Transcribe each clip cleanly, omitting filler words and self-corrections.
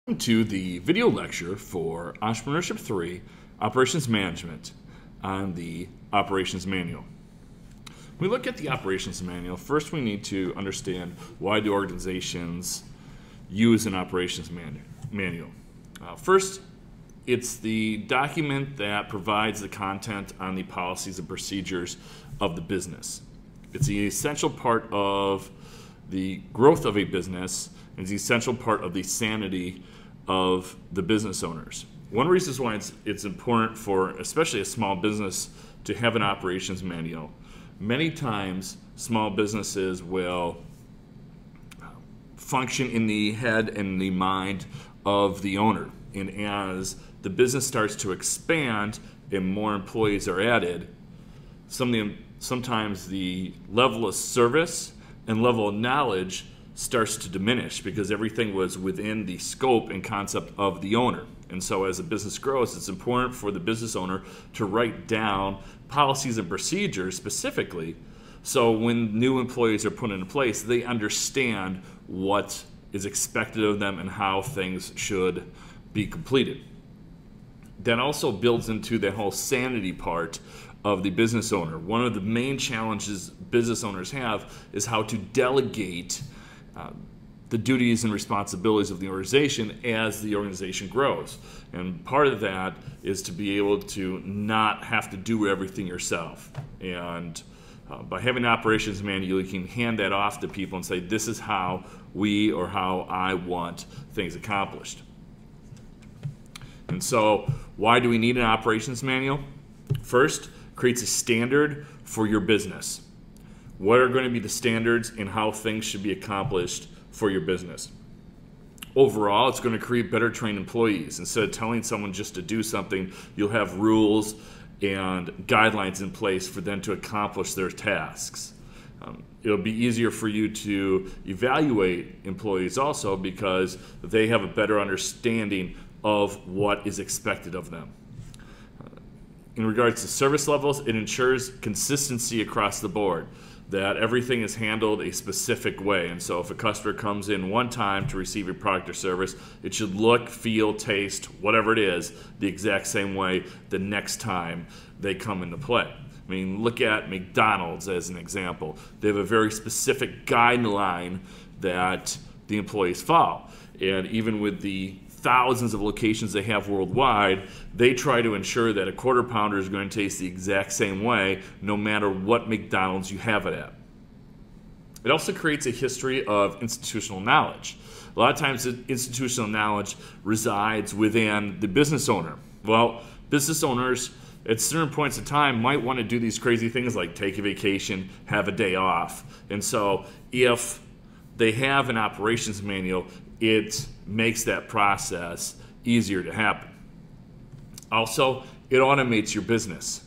Welcome to the video lecture for Entrepreneurship 3, Operations Management on the Operations Manual. When we look at the Operations Manual, first we need to understand why do organizations use an Operations Manual. First, it's the document that provides the content on the policies and procedures of the business. It's the essential part of the growth of a business, and it's the essential part of the sanity of the business owners. One reason why it's important for especially a small business to have an operations manual. Many times small businesses will function in the head and the mind of the owner. And as the business starts to expand and more employees are added, sometimes the level of service and level of knowledge starts to diminish because everything was within the scope and concept of the owner. And so as a business grows, it's important for the business owner to write down policies and procedures specifically, so when new employees are put into place, they understand what is expected of them and how things should be completed. That also builds into the whole sanity part of the business owner. One of the main challenges business owners have is how to delegate the duties and responsibilities of the organization as the organization grows. And part of that is to be able to not have to do everything yourself. And by having an operations manual, you can hand that off to people and say, this is how we or how I want things accomplished. And so why do we need an operations manual? First, creates a standard for your business. What are going to be the standards and how things should be accomplished for your business? Overall, it's going to create better trained employees. Instead of telling someone just to do something, you'll have rules and guidelines in place for them to accomplish their tasks. It'll be easier for you to evaluate employees also because they have a better understanding of what is expected of them. In regards to service levels, it ensures consistency across the board, that everything is handled a specific way. And so if a customer comes in one time to receive a product or service, it should look, feel, taste, whatever it is, the exact same way the next time they come into play. I mean, look at McDonald's as an example. They have a very specific guideline that the employees follow. And even with the thousands of locations they have worldwide, they try to ensure that a quarter pounder is going to taste the exact same way no matter what McDonald's you have it at. It also creates a history of institutional knowledge. A lot of times institutional knowledge resides within the business owner. Well, business owners at certain points in time might want to do these crazy things like take a vacation, have a day off. And so if they have an operations manual, it makes that process easier to happen. Also, it automates your business.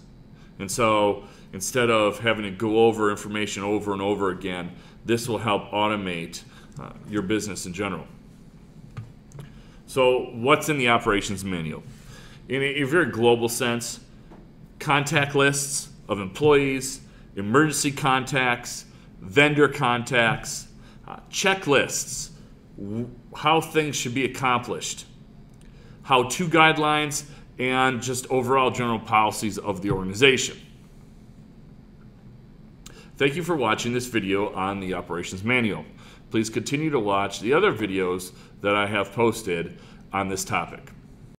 And so instead of having to go over information over and over again, this will help automate your business in general. So what's in the operations manual? In a very global sense, contact lists of employees, emergency contacts, vendor contacts, checklists, how things should be accomplished, how-to guidelines, and just overall general policies of the organization. Thank you for watching this video on the Operations Manual. Please continue to watch the other videos that I have posted on this topic.